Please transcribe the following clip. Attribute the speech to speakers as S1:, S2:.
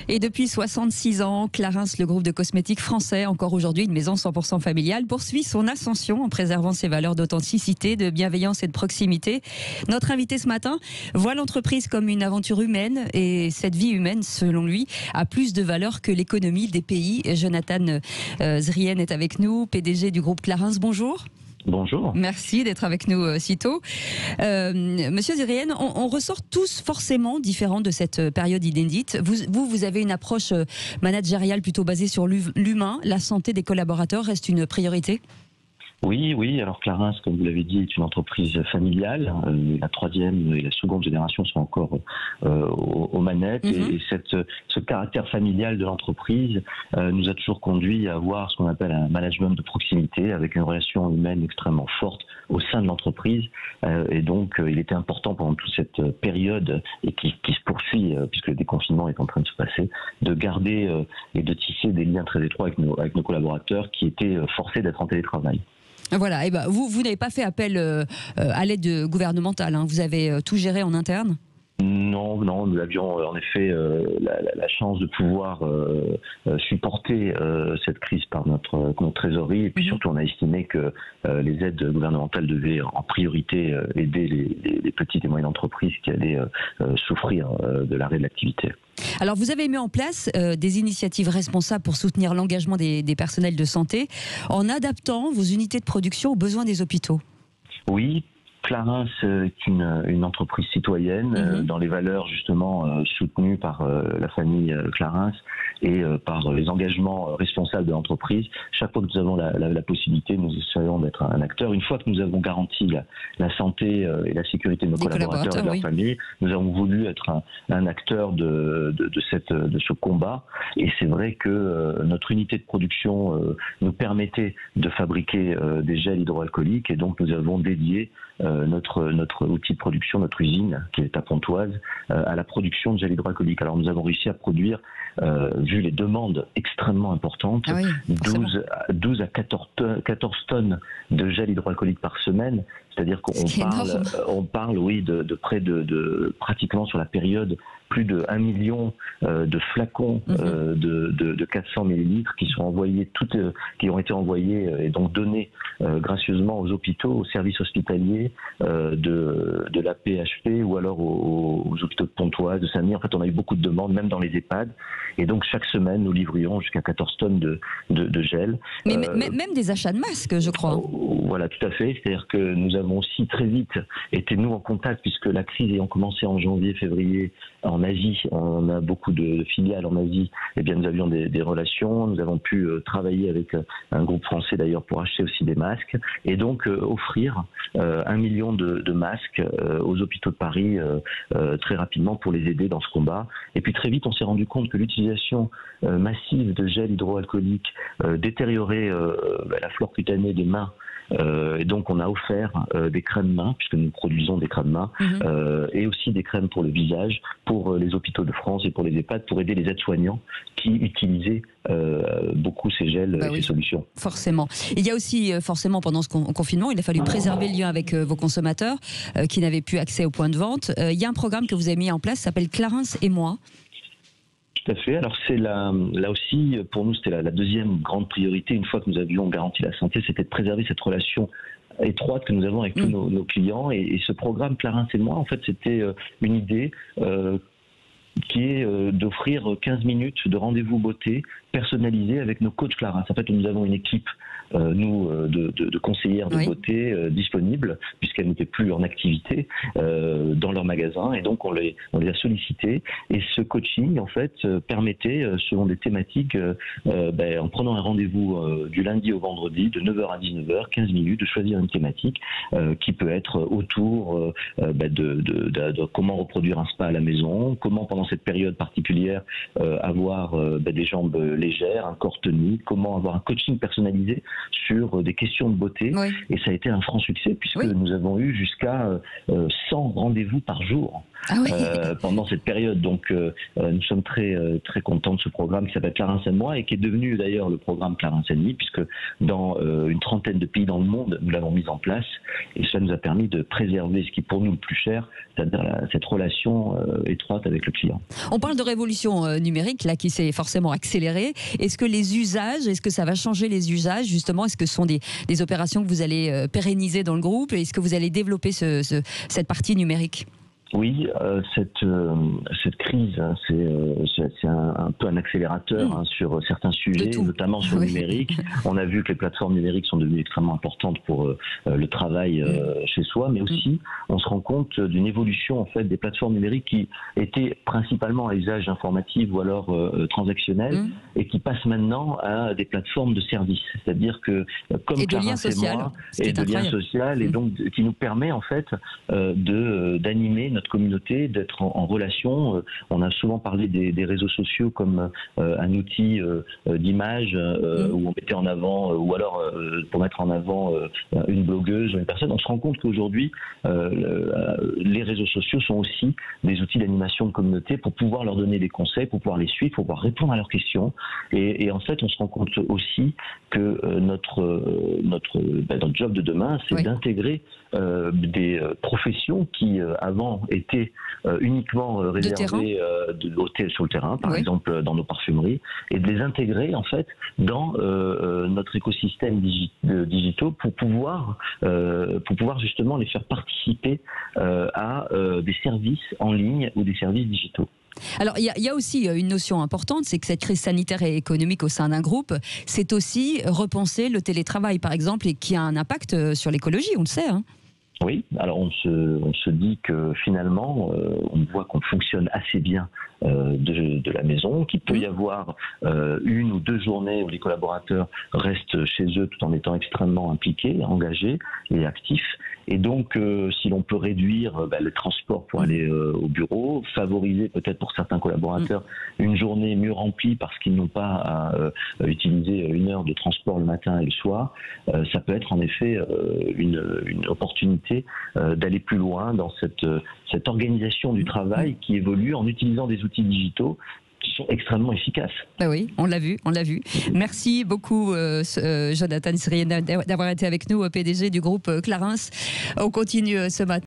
S1: Et depuis 66 ans, Clarins, le groupe de cosmétiques français, encore aujourd'hui une maison 100% familiale, poursuit son ascension en préservant ses valeurs d'authenticité, de bienveillance et de proximité. Notre invité ce matin voit l'entreprise comme une aventure humaine et cette vie humaine, selon lui, a plus de valeur que l'économie des pays. Jonathan Zrien est avec nous, PDG du groupe Clarins. Bonjour.
S2: Bonjour.
S1: Merci d'être avec nous si tôt. Monsieur Zrien, on ressort tous forcément différents de cette période inédite. Vous avez une approche managériale plutôt basée sur l'humain. La santé des collaborateurs reste une priorité ?
S2: Oui. Alors Clarins, comme vous l'avez dit, est une entreprise familiale. La troisième et la seconde génération sont encore aux manettes. Et ce caractère familial de l'entreprise nous a toujours conduit à avoir ce qu'on appelle un management de proximité, avec une relation humaine extrêmement forte au sein de l'entreprise. Et donc, il était important pendant toute cette période, et qui se poursuit, puisque le déconfinement est en train de se passer, de garder et de tisser des liens très étroits avec nos collaborateurs qui étaient forcés d'être en télétravail.
S1: Voilà, et ben vous n'avez pas fait appel à l'aide gouvernementale, hein. Vous avez tout géré en interne ?
S2: Non, nous avions en effet la chance de pouvoir supporter cette crise par notre trésorerie, et puis surtout on a estimé que les aides gouvernementales devaient en priorité aider les petites et moyennes entreprises qui allaient souffrir de l'arrêt de l'activité.
S1: Alors vous avez mis en place des initiatives responsables pour soutenir l'engagement des personnels de santé en adaptant vos unités de production aux besoins des hôpitaux.
S2: Oui. Clarins est une entreprise citoyenne dans les valeurs justement soutenues par la famille Clarins et par les engagements responsables de l'entreprise. Chaque fois que nous avons la possibilité, nous essayons d'être un acteur. Une fois que nous avons garanti la santé et la sécurité de nos collaborateurs et de leur famille, nous avons voulu être un acteur de ce combat. Et c'est vrai que notre unité de production nous permettait de fabriquer des gels hydroalcooliques, et donc nous avons dédié notre outil de production, notre usine qui est à Pontoise, à la production de gel hydroalcoolique. Alors nous avons réussi à produire, vu les demandes extrêmement importantes, 12 à 14 tonnes de gel hydroalcoolique par semaine. C'est-à-dire qu'on parle de près de pratiquement sur la période plus de 1 million de flacons de 400 millilitres qui qui ont été envoyés et donc donnés gracieusement aux hôpitaux, aux services hospitaliers de la PHP ou alors aux hôpitaux de Pontoise, de Saint-Denis. En fait, on a eu beaucoup de demandes, même dans les EHPAD. Et donc, chaque semaine, nous livrions jusqu'à 14 tonnes de gel.
S1: Mais même des achats de masques, je crois.
S2: Voilà, tout à fait. C'est-à-dire que nous avons aussi très vite été, nous, en contact, puisque la crise ayant commencé en janvier, février, en Asie, on a beaucoup de filiales en Asie, eh bien, nous avions des relations. Nous avons pu travailler avec un groupe français, d'ailleurs, pour acheter aussi des masques. Et donc, offrir 1 million de masques aux hôpitaux de Paris très rapidement pour les aider dans ce combat. Et puis, très vite, on s'est rendu compte que l'utilisation massive de gel hydroalcoolique détériorait la flore cutanée des mains. Et donc on a offert des crèmes mains, puisque nous produisons des crèmes mains, et aussi des crèmes pour le visage, pour les hôpitaux de France et pour les EHPAD, pour aider les aides-soignants qui utilisaient beaucoup ces gels et ces solutions.
S1: Forcément. Il y a aussi, forcément, pendant ce confinement, il a fallu préserver le lien avec vos consommateurs qui n'avaient plus accès aux points de vente. Il y a un programme que vous avez mis en place, ça s'appelle Clarins et moi.
S2: Tout à fait. Alors c'est là aussi, pour nous, c'était la deuxième grande priorité. Une fois que nous avions garanti la santé, c'était de préserver cette relation étroite que nous avons avec tous nos clients. Et ce programme Clarins et moi, en fait, c'était une idée qui est d'offrir 15 minutes de rendez-vous beauté personnalisé avec nos coachs Clarins. En fait, nous avons une équipe, de conseillères de beauté disponibles, puisqu'elles n'étaient plus en activité dans leur magasin, et donc on les a sollicités. Et ce coaching, en fait, permettait, selon des thématiques, en prenant un rendez-vous du lundi au vendredi, de 9h à 19h, 15 minutes, de choisir une thématique qui peut être autour de comment reproduire un spa à la maison, comment pendant cette période particulière avoir des jambes légères, un corps tenu, comment avoir un coaching personnalisé sur des questions de beauté. Et ça a été un franc succès, puisque nous avons eu jusqu'à 100 rendez-vous par jour pendant cette période. Donc nous sommes très contents de ce programme qui s'appelle Clarins et moi, et qui est devenu d'ailleurs le programme Clarins et demi, puisque dans une trentaine de pays dans le monde, nous l'avons mis en place, et cela nous a permis de préserver ce qui est pour nous le plus cher, c'est-à-dire cette relation étroite avec le client. sûr.
S1: On parle de révolution numérique là qui s'est forcément accélérée. Est-ce que les usages, est-ce que ça va changer les usages justement? Est-ce que ce sont des opérations que vous allez pérenniser dans le groupe? Est-ce que vous allez développer cette partie numérique?
S2: Oui, cette crise, hein, c'est un peu un accélérateur sur certains sujets, notamment sur le numérique. On a vu que les plateformes numériques sont devenues extrêmement importantes pour le travail chez soi, mais aussi on se rend compte d'une évolution en fait des plateformes numériques qui étaient principalement à usage informatif ou alors transactionnel et qui passent maintenant à des plateformes de services. C'est-à-dire que comme
S1: et de lien social,
S2: et de lien social, et donc qui nous permet en fait d'animer notre communauté, d'être en relation. On a souvent parlé des réseaux sociaux comme un outil d'image où on mettait en avant, ou alors pour mettre en avant une blogueuse ou une personne. On se rend compte qu'aujourd'hui, les réseaux sociaux sont aussi des outils d'animation de communauté pour pouvoir leur donner des conseils, pour pouvoir les suivre, pour pouvoir répondre à leurs questions. Et en fait, on se rend compte aussi que notre job de demain, c'est d'intégrer des professions qui avant étaient uniquement réservées sur le terrain, par exemple dans nos parfumeries, et de les intégrer en fait dans notre écosystème digitaux pour pouvoir justement les faire participer à des services en ligne ou des services digitaux.
S1: Alors, il y a aussi une notion importante, c'est que cette crise sanitaire et économique au sein d'un groupe, c'est aussi repenser le télétravail, par exemple, et qui a un impact sur l'écologie, on le sait. Hein.
S2: Oui, alors on se dit que finalement, on voit qu'on fonctionne assez bien de la maison, qu'il peut y avoir une ou deux journées où les collaborateurs restent chez eux tout en étant extrêmement impliqués, engagés et actifs. Et donc, si l'on peut réduire le transport pour aller au bureau, favoriser peut-être pour certains collaborateurs une journée mieux remplie parce qu'ils n'ont pas à utiliser 1 heure de transport le matin et le soir, ça peut être en effet une opportunité d'aller plus loin dans cette organisation du travail qui évolue en utilisant des outils digitaux qui sont extrêmement efficaces.
S1: Ben oui, on l'a vu. Merci beaucoup Jonathan Sirien d'avoir été avec nous, PDG du groupe Clarins. On continue ce matin.